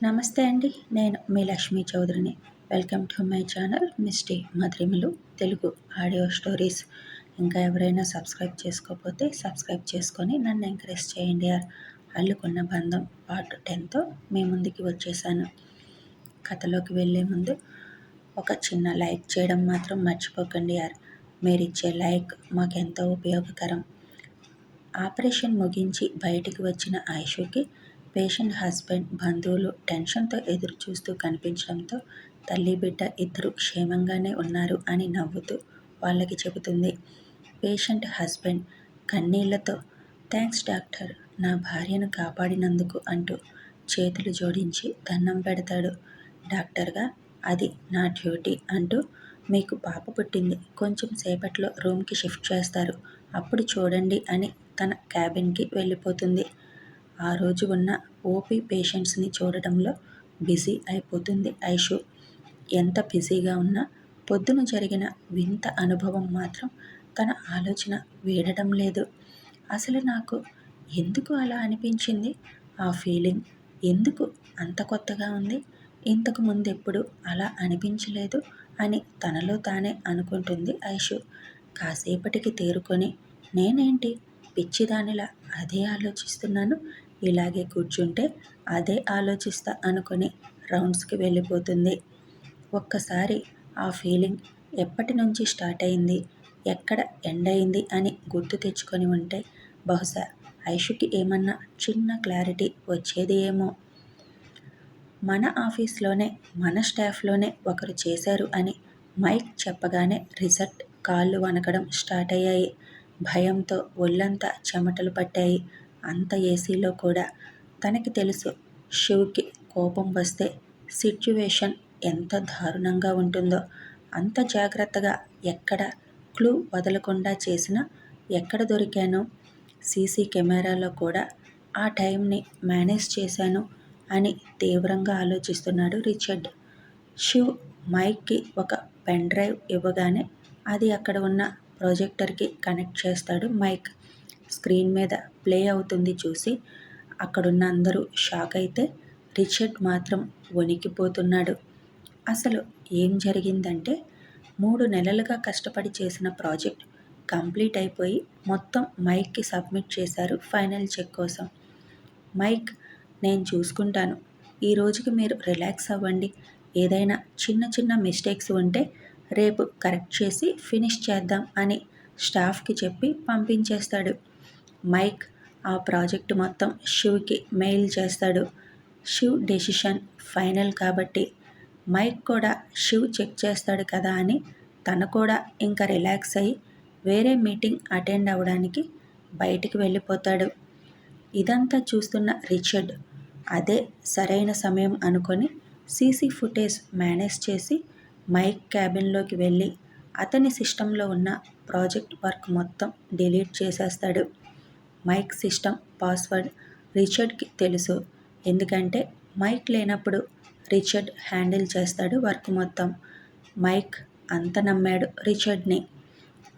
నమస్తే అండి. నేను మీ లక్ష్మీ చౌదరిని. Welcome to my channel misty Madhurimalu Telugu audio stories. ఇంకా ఎవరైనా సబ్స్క్రైబ్ చేసుకోకపోతే సబ్స్క్రైబ్ చేసుకొని నన్ను ఎంకరేజ్ చేయండి యార్. అల్లుకున్న బంధం పార్ట్ 10తో మీ ముందుకి వచ్చేసాను. కథలోకి వెళ్ళే ముందు ఒక చిన్న లైక్ చేయడం మాత్రం మర్చిపోకండి యార్. మీరిచ్చే లైక్ మాకెంతో ఉపయోగకరం. ఆపరేషన్ ముగించి బయటికి వచ్చిన ఐషుకి పేషెంట్ హస్బెండ్, బంధువులు టెన్షన్తో ఎదురు చూస్తూ కనిపించడంతో తల్లి బిడ్డ ఇద్దరు క్షేమంగానే ఉన్నారు అని నవ్వుతూ వాళ్ళకి చెబుతుంది. పేషెంట్ హస్బెండ్ కన్నీళ్లతో థ్యాంక్స్ డాక్టర్, నా భార్యను కాపాడినందుకు అంటూ చేతులు జోడించి దండం పెడతాడు. డాక్టర్గా అది నా డ్యూటీ అంటూ మీకు పాప పుట్టింది, కొంచెం సేపట్లో రూమ్కి షిఫ్ట్ చేస్తారు, అప్పుడు చూడండి అని తన క్యాబిన్కి వెళ్ళిపోతుంది. ఆ రోజు ఉన్న ఓపీ పేషెంట్స్ని చూడడంలో బిజీ అయిపోతుంది ఐషు. ఎంత బిజీగా ఉన్నా పొద్దున జరిగిన వింత అనుభవం మాత్రం తన ఆలోచన వీడడం లేదు. అసలు నాకు ఎందుకు అలా అనిపించింది? ఆ ఫీలింగ్ ఎందుకు అంత కొత్తగా ఉంది? ఇంతకు ముందెప్పుడు అలా అనిపించలేదు అని తనలో తానే అనుకుంటుంది ఐషు. కాసేపటికి తేరుకొని నేనేంటి పిచ్చిదానిలా అదే ఆలోచిస్తున్నాను, ఇలాగే కూర్చుంటే అదే ఆలోచిస్తా అనుకొని రౌండ్స్కి వెళ్ళిపోతుంది. ఒక్కసారి ఆ ఫీలింగ్ ఎప్పటి నుంచి స్టార్ట్ అయింది, ఎక్కడ ఎండ్ అయింది అని గుర్తు తెచ్చుకొని ఉంటే బహుశా ఐషుకి ఏమన్నా చిన్న క్లారిటీ వచ్చేది ఏమో. మన ఆఫీస్లోనే మన స్టాఫ్లోనే ఒకరు చేశారు అని మైక్ చెప్పగానే రిజల్ట్ కాళ్ళు వణకడం స్టార్ట్ అయ్యాయి. భయంతో ఒళ్ళంతా చెమటలు పట్టాయి. అంత ఏసీలో కూడా. తనకి తెలుసు శివ్కి కోపం వస్తే సిట్యువేషన్ ఎంత దారుణంగా ఉంటుందో. అంత జాగ్రత్తగా ఎక్కడ క్లూ వదలకుండా చేసినా ఎక్కడ దొరికానో, సీసీ కెమెరాలో కూడా ఆ టైంని మేనేజ్ చేశాను అని తీవ్రంగా ఆలోచిస్తున్నాడు రిచర్డ్. శివ్ మైక్కి ఒక పెన్ డ్రైవ్ ఇవ్వగానే అది అక్కడ ఉన్న ప్రొజెక్టర్కి కనెక్ట్ చేస్తాడు మైక్. స్క్రీన్ మీద ప్లే అవుతుంది చూసి అక్కడున్న అందరూ షాక్ అయితే రిచర్డ్ మాత్రం వణికిపోతున్నాడు. అసలు ఏం జరిగిందంటే 3 నెలలుగా కష్టపడి చేసిన ప్రాజెక్ట్ కంప్లీట్ అయిపోయి మొత్తం మైక్కి సబ్మిట్ చేశారు ఫైనల్ చెక్ కోసం. మైక్, నేను చూసుకుంటాను, ఈ రోజుకి మీరు రిలాక్స్ అవ్వండి, ఏదైనా చిన్న చిన్న మిస్టేక్స్ ఉంటే రేపు కరెక్ట్ చేసి ఫినిష్ చేద్దాం అని స్టాఫ్కి చెప్పి పంపించేస్తాడు. మైక్ ఆ ప్రాజెక్టు మొత్తం శివ్కి మెయిల్ చేస్తాడు. శివ్ డెసిషన్ ఫైనల్ కాబట్టి మైక్ కూడా శివ్ చెక్ చేస్తాడు కదా అని తను కూడా ఇంకా రిలాక్స్ అయ్యి వేరే మీటింగ్ అటెండ్ అవ్వడానికి బయటికి వెళ్ళిపోతాడు. ఇదంతా చూస్తున్న రిచర్డ్ అదే సరైన సమయం అనుకొని సీసీ ఫుటేజ్ మేనేజ్ చేసి మైక్ క్యాబిన్లోకి వెళ్ళి అతని సిస్టంలో ఉన్న ప్రాజెక్ట్ వర్క్ మొత్తం డిలీట్ చేసేస్తాడు. మైక్ సిస్టమ్ పాస్వర్డ్ రిచర్డ్కి తెలుసు. ఎందుకంటే మైక్ లేనప్పుడు రిచర్డ్ హ్యాండిల్ చేస్తాడు వర్క్ మొత్తం. మైక్ అంత నమ్మాడు రిచర్డ్ని.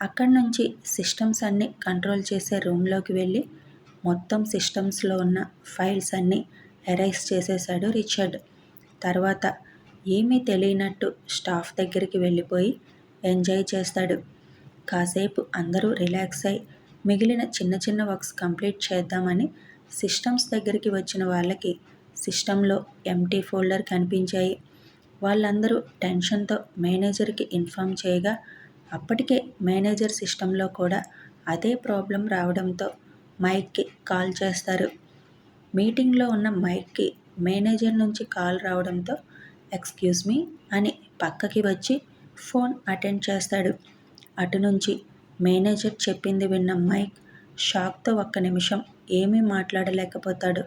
అక్కడి నుంచి సిస్టమ్స్ అన్నీ కంట్రోల్ చేసే రూమ్లోకి వెళ్ళి మొత్తం సిస్టమ్స్లో ఉన్న ఫైల్స్ అన్నీ ఎరైజ్ చేసేశాడు రిచర్డ్. తర్వాత ఏమీ తెలియనట్టు స్టాఫ్ దగ్గరికి వెళ్ళిపోయి ఎంజాయ్ చేస్తాడు. కాసేపు అందరూ రిలాక్స్ అయి మిగిలిన చిన్న చిన్న వర్క్స్ కంప్లీట్ చేద్దామని సిస్టమ్స్ దగ్గరికి వచ్చిన వాళ్ళకి సిస్టంలో ఎంటీ ఫోల్డర్ కనిపించాయి. వాళ్ళందరూ టెన్షన్తో మేనేజర్కి ఇన్ఫామ్ చేయగా అప్పటికే మేనేజర్ సిస్టంలో కూడా అదే ప్రాబ్లం రావడంతో మైక్కి కాల్ చేస్తారు. మీటింగ్లో ఉన్న మైక్కి మేనేజర్ నుంచి కాల్ రావడంతో ఎక్స్క్యూజ్ మీ అని పక్కకి వచ్చి ఫోన్ అటెండ్ చేస్తాడు. అటు నుంచి మేనేజర్ చెప్పింది విన్న మైక్ షాక్తో ఒక్క నిమిషం ఏమీ మాట్లాడలేకపోతాడు.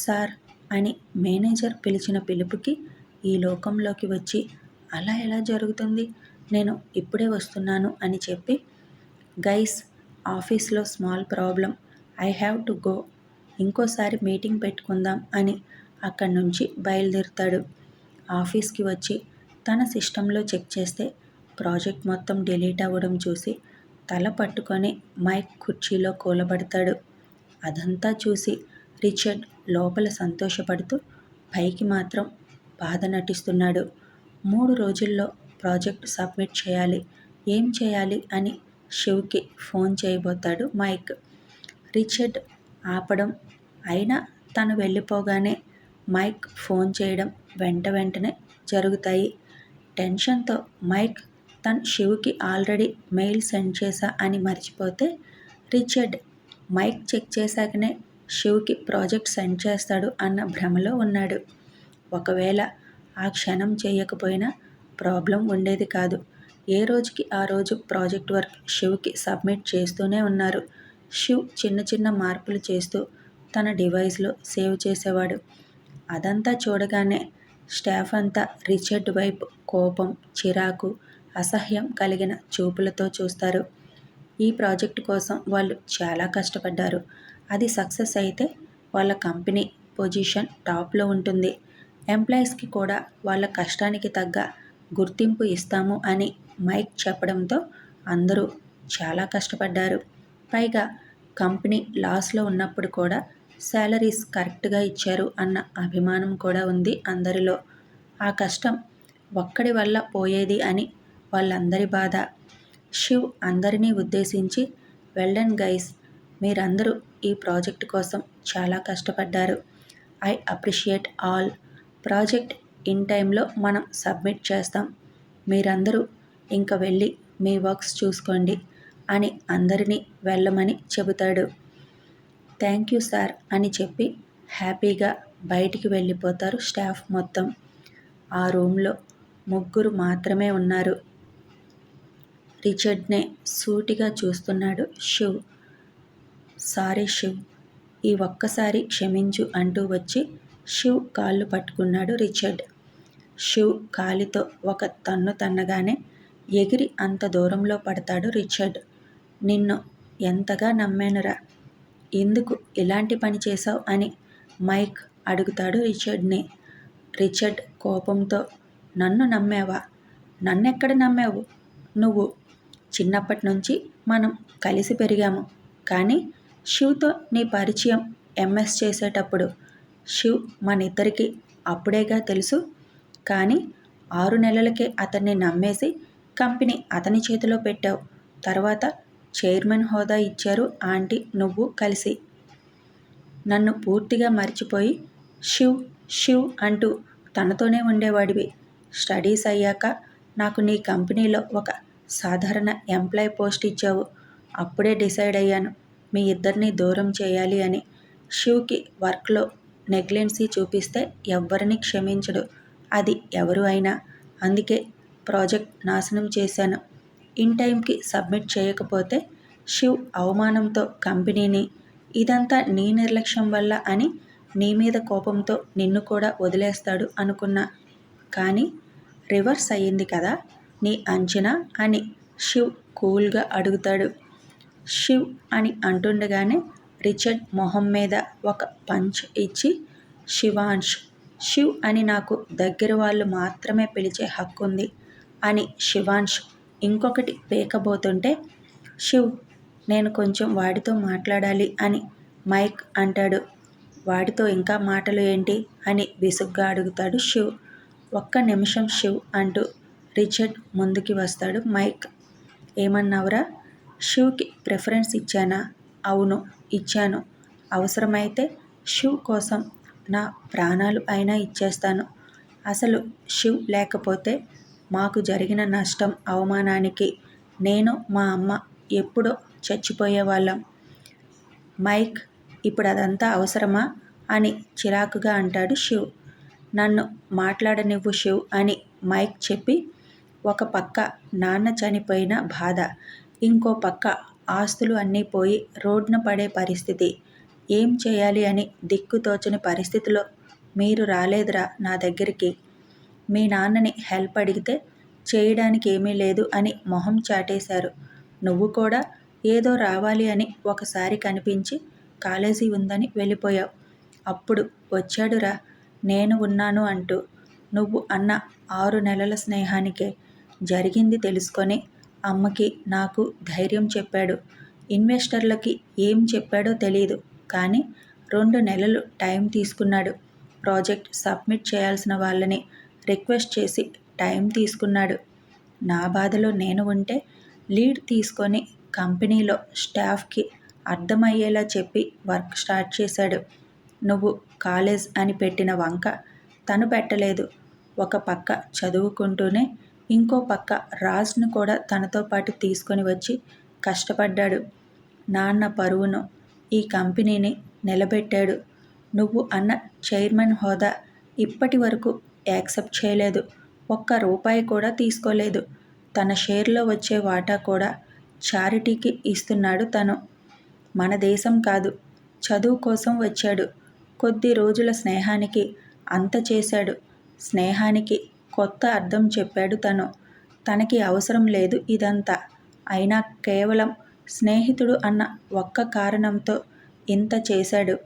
సార్ అని మేనేజర్ పిలిచిన పిలుపుకి ఈ లోకంలోకి వచ్చి అలా ఎలా జరుగుతుంది, నేను ఇప్పుడే వస్తున్నాను అని చెప్పి గైస్, ఆఫీస్లో small problem, I have to go, ఇంకోసారి మీటింగ్ పెట్టుకుందాం అని అక్కడి నుంచి బయలుదేరుతాడు. ఆఫీస్కి వచ్చి తన సిస్టంలో చెక్ చేస్తే ప్రాజెక్ట్ మొత్తం డిలీట్ అవ్వడం చూసి తల పట్టుకొని మైక్ కుర్చీలో కూలబడతాడు. అదంతా చూసి రిచర్డ్ లోపల సంతోషపడుతూ పైకి మాత్రం బాధ నటిస్తున్నాడు. 3 రోజుల్లో ప్రాజెక్ట్ సబ్మిట్ చేయాలి. ఏం చేయాలి అని శివ్కి ఫోన్ చేయబోతాడు మైక్. రిచర్డ్ ఆపడం, అయినా తను వెళ్ళిపోగానే మైక్ ఫోన్ చేయడం వెంటనే జరుగుతాయి. టెన్షన్తో మైక్ తను శివ్కి ఆల్రెడీ మెయిల్ సెండ్ చేశా అని మర్చిపోతే, రిచర్డ్ మైక్ చెక్ చేశాకనే శివ్కి ప్రాజెక్ట్ సెండ్ చేస్తాడు అన్న భ్రమలో ఉన్నాడు. ఒకవేళ ఆ క్షణం చేయకపోయినా ప్రాబ్లం ఉండేది కాదు. ఏ రోజుకి ఆ రోజు ప్రాజెక్ట్ వర్క్ శివ్కి సబ్మిట్ చేస్తూనే ఉన్నారు. శివ్ చిన్న మార్పులు చేస్తూ తన డివైస్లో సేవ్ చేసేవాడు. అదంతా చూడగానే స్టాఫ్ అంతా రిచర్డ్ వైపు కోపం, చిరాకు, అసహ్యం కలిగిన చూపులతో చూస్తారు. ఈ ప్రాజెక్ట్ కోసం వాళ్ళు చాలా కష్టపడ్డారు. అది సక్సెస్ అయితే వాళ్ళ కంపెనీ పొజిషన్ టాప్లో ఉంటుంది. ఎంప్లాయీస్కి కూడా వాళ్ళ కష్టానికి తగ్గ గుర్తింపు ఇస్తాము అని మైక్ చెప్పడంతో అందరూ చాలా కష్టపడ్డారు. పైగా కంపెనీ లాస్లో ఉన్నప్పుడు కూడా శాలరీస్ కరెక్ట్గా ఇచ్చారు అన్న అభిమానం కూడా ఉంది అందరిలో. ఆ కష్టం ఒక్కడి వల్ల పోయేది అని వాళ్ళందరి బాధ. శివ్ అందరినీ ఉద్దేశించి, వెల్ డన్ గైస్, మీరందరూ ఈ ప్రాజెక్ట్ కోసం చాలా కష్టపడ్డారు. I appreciate all. Project in టైంలో మనం సబ్మిట్ చేస్తాం. మీరందరూ ఇంక వెళ్ళి మీ వర్క్స్ చూసుకోండి అని అందరినీ వెళ్ళమని చెబుతాడు. థ్యాంక్ యూ సార్ అని చెప్పి హ్యాపీగా బయటికి వెళ్ళిపోతారు స్టాఫ్ మొత్తం. ఆ రూమ్లో 3 మాత్రమే ఉన్నారు. రిచర్డ్నే సూటిగా చూస్తున్నాడు శివ్. సారీ శివ్, ఈ ఒక్కసారి క్షమించు అంటూ వచ్చి శివ్ కాళ్ళు పట్టుకున్నాడు రిచర్డ్. శివ్ కాలితో ఒక తన్ను తన్నగానే ఎగిరి అంత దూరంలో పడతాడు రిచర్డ్. నిన్ను ఎంతగా నమ్మానురా, ఎందుకు ఇలాంటి పని చేశావు అని మైక్ అడుగుతాడు రిచర్డ్ని. రిచర్డ్ కోపంతో, నన్ను నమ్మావా? నన్నెక్కడ నమ్మావు నువ్వు? చిన్నప్పటి నుంచి మనం కలిసి పెరిగాము. కానీ శివ్తో నీ పరిచయం ఎంఎస్ చేసేటప్పుడు. శివ్ మనిద్దరికీ అప్పుడేగా తెలుసు. కానీ 6 నెలలకే అతన్ని నమ్మేసి కంపెనీ అతని చేతిలో పెట్టావు. తర్వాత చైర్మన్ హోదా ఇచ్చారు ఆంటీ నువ్వు కలిసి. నన్ను పూర్తిగా మర్చిపోయి శివ్ శివ్ అంటూ తనతోనే ఉండేవాడివి. స్టడీస్ అయ్యాక నాకు నీ కంపెనీలో ఒక సాధారణ ఎంప్లాయ్ పోస్ట్ ఇచ్చావు. అప్పుడే డిసైడ్ అయ్యాను మీ ఇద్దరిని దూరం చేయాలి అని. శివ్కి వర్క్లో నెగ్లెన్సీ చూపిస్తే ఎవ్వరిని క్షమించడు, అది ఎవరు అయినా. అందుకే ప్రాజెక్ట్ నాశనం చేశాను. ఇన్ టైంకి సబ్మిట్ చేయకపోతే శివ్ అవమానంతో కంపెనీని, ఇదంతా నీ నిర్లక్ష్యం వల్ల అని నీ మీద కోపంతో నిన్ను కూడా వదిలేస్తాడు అనుకున్నా. కానీ రివర్స్ అయ్యింది కదా నీ అంచనా అని శివ్ కూల్గా అడుగుతాడు. శివ్ అని అంటుండగానే రిచర్డ్ మొహం మీద ఒక పంచ్ ఇచ్చి, శివాంష్, శివ్ అని నాకు దగ్గర వాళ్ళు మాత్రమే పిలిచే హక్కుంది అని శివాంష్ ఇంకొకటి పీకబోతుంటే, శివ్, నేను కొంచెం వాడితో మాట్లాడాలి అని మైక్ అంటాడు. వాడితో ఇంకా మాటలు ఏంటి అని విసుగ్గా అడుగుతాడు శివ్. ఒక్క నిమిషం శివ్ అంటూ రిచర్డ్ ముందుకి వస్తాడు మైక్. ఏమన్నావురా? శివ్కి ప్రిఫరెన్స్ ఇచ్చానా? అవును ఇచ్చాను. అవసరమైతే శివ్ కోసం నా ప్రాణాలు అయినా ఇచ్చేస్తాను. అసలు శివ్ లేకపోతే మాకు జరిగిన నష్టం, అవమానానికి నేను మా అమ్మ ఎప్పుడో చచ్చిపోయేవాళ్ళం. మైక్, ఇప్పుడు అదంతా అవసరమా అని చిరాకుగా అంటాడు శివ్. నన్ను మాట్లాడనివ్వు శివ్ అని మైక్ చెప్పి, ఒక పక్క నాన్న చనిపోయిన బాధ, ఇంకో పక్క ఆస్తులు అన్నీ పోయి రోడ్న పడే పరిస్థితి. ఏం చేయాలి అని దిక్కుతోచని పరిస్థితిలో మీరు రాలేదురా నా దగ్గరికి. మీ నాన్నని హెల్ప్ అడిగితే చేయడానికి ఏమీ లేదు అని మొహం చాటేశారు. నువ్వు కూడా ఏదో రావాలి అని ఒకసారి కనిపించి కాలేజీ ఉందని వెళ్ళిపోయావు. అప్పుడు వచ్చాడురా నేను ఉన్నాను అంటూ. నువ్వు అన్న 6 నెలల స్నేహానికే జరిగింది తెలుసుకొని అమ్మకి నాకు ధైర్యం చెప్పాడు. ఇన్వెస్టర్లకి ఏం చెప్పాడో తెలీదు, కానీ 2 నెలలు టైం తీసుకున్నాడు. ప్రాజెక్ట్ సబ్మిట్ చేయాల్సిన వాళ్ళని రిక్వెస్ట్ చేసి టైం తీసుకున్నాడు. నా బాధలో నేను ఉంటే లీడ్ తీసుకొని కంపెనీలో స్టాఫ్కి అర్థమయ్యేలా చెప్పి వర్క్ స్టార్ట్ చేశాడు. నువ్వు కాలేజ్ అని పెట్టిన వంక తను పెట్టలేదు. ఒక పక్క చదువుకుంటూనే ఇంకో పక్క రాజ్ను కూడా తనతో పాటు తీసుకొని వచ్చి కష్టపడ్డాడు. నాన్న పరువును, ఈ కంపెనీని నిలబెట్టాడు. నువ్వు అన్న చైర్మన్ హోదా ఇప్పటి వరకు యాక్సెప్ట్ చేయలేదు. ఒక్క రూపాయి కూడా తీసుకోలేదు. తన షేర్లో వచ్చే వాటా కూడా చారిటీకి ఇస్తున్నాడు తను. మన దేశం కాదు, చదువు కోసం వచ్చాడు. కొద్ది రోజుల స్నేహానికి అంత చేశాడు. స్నేహానికి కొత్త అర్థం చెప్పాడు తను. తనకి అవసరం లేదు ఇదంతా. అయినా కేవలం స్నేహితుడు అన్న ఒక్క కారణంతో ఇంత చేశాడు.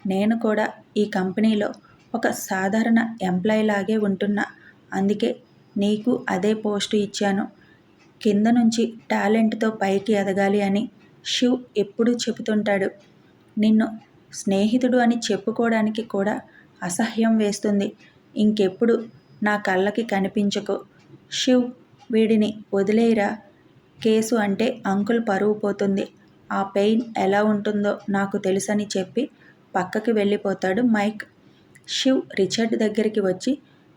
నేను కూడా ఈ కంపెనీలో ఒక సాధారణ ఎంప్లాయీ లాగే ఉంటున్నా. అందుకే నీకు అదే పోస్టు ఇచ్చాను. కింద నుంచి టాలెంట్తో పైకి ఎదగాలి అని శివ్ ఎప్పుడూ చెబుతుంటాడు. నిన్ను స్నేహితుడు అని చెప్పుకోవడానికి కూడా అసహ్యం వేస్తుంది. ఇంకెప్పుడు నా కళ్ళకి కనిపించకు. శివ్, వీడిని వదిలేయరా. కేసు అంటే అంకుల్ పరువు పోతుంది. ఆ పెయిన్ ఎలా ఉంటుందో నాకు తెలుసని చెప్పి పక్కకి వెళ్ళిపోతాడు మైక్. శివ్ రిచర్డ్ దగ్గరికి వచ్చి,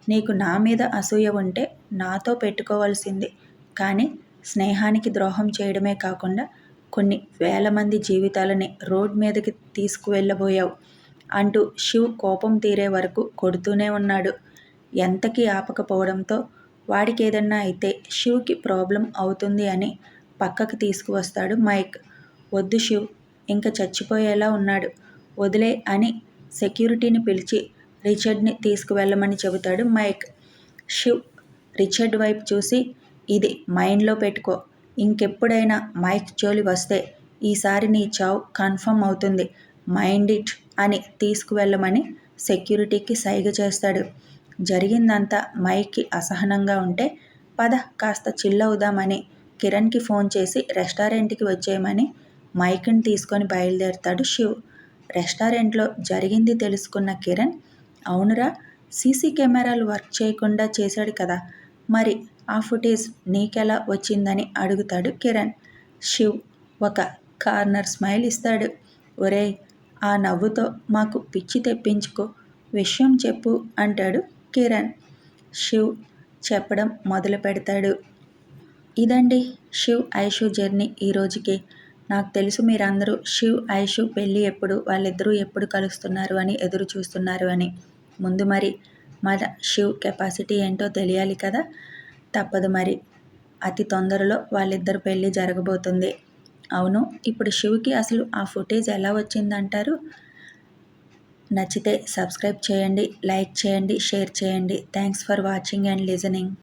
నీకు నా మీద అసూయ ఉంటే నాతో పెట్టుకోవాల్సింది. కానీ స్నేహానికి ద్రోహం చేయడమే కాకుండా కొన్ని వేల మంది జీవితాలని రోడ్ మీదకి తీసుకువెళ్ళబోయావు అంటూ శివ్ కోపం తీరే వరకు కొడుతూనే ఉన్నాడు. ఎంతకీ ఆపకపోవడంతో వాడికి ఏదన్నా అయితే శివ్కి ప్రాబ్లం అవుతుంది అని పక్కకి తీసుకువస్తాడు మైక్. వద్దు శివ్, ఇంకా చచ్చిపోయేలా ఉన్నాడు, వదిలే అని సెక్యూరిటీని పిలిచి రిచర్డ్ని తీసుకువెళ్ళమని చెబుతాడు మైక్. శివ్ రిచర్డ్ వైపు చూసి, ఇది మైండ్లో పెట్టుకో. ఇంకెప్పుడైనా మైక్ జోలి వస్తే ఈసారి నీ చావు కన్ఫర్మ్ అవుతుంది. మైండ్ ఇట్ అని తీసుకువెళ్ళమని సెక్యూరిటీకి సైగ చేస్తాడు. జరిగిందంతా మైక్కి అసహనంగా ఉంటే, పద కాస్త చిల్లవుదామని కిరణ్కి ఫోన్ చేసి రెస్టారెంట్కి వచ్చేయమని మైక్ని తీసుకొని బయలుదేరతాడు శివ్. రెస్టారెంట్లో జరిగింది తెలుసుకున్న కిరణ్, అవునురా, సీసీ కెమెరాలు వర్క్ చేయకుండా చేశాడు కదా, మరి ఆ ఫుటేజ్ నీకెలా వచ్చిందని అడుగుతాడు కిరణ్. శివ్ ఒక కార్నర్ స్మైల్ ఇస్తాడు. ఒరేయ్, ఆ నవ్వుతో మాకు పిచ్చి తెప్పించుకో, విషయం చెప్పు అంటాడు కిరణ్. శివ్ చెప్పడం మొదలు పెడతాడు. ఇదండి శివ్ ఐషు జర్నీ ఈ రోజుకి. నాకు తెలుసు మీరందరూ శివ్ ఐషు పెళ్ళి ఎప్పుడు, వాళ్ళిద్దరూ ఎప్పుడు కలుస్తున్నారు అని ఎదురు చూస్తున్నారు అని. ముందు మరి మన శివ్ కెపాసిటీ ఏంటో తెలియాలి కదా. తప్పదు మరి, అతి తొందరలో వాళ్ళిద్దరు పెళ్ళి జరగబోతుంది. అవును, ఇప్పుడు శివ్కి అసలు ఆ ఫుటేజ్ ఎలా వచ్చిందంటారు? నచ్చితే సబ్స్క్రైబ్ చేయండి, లైక్ చేయండి, షేర్ చేయండి. Thanks for watching and listening.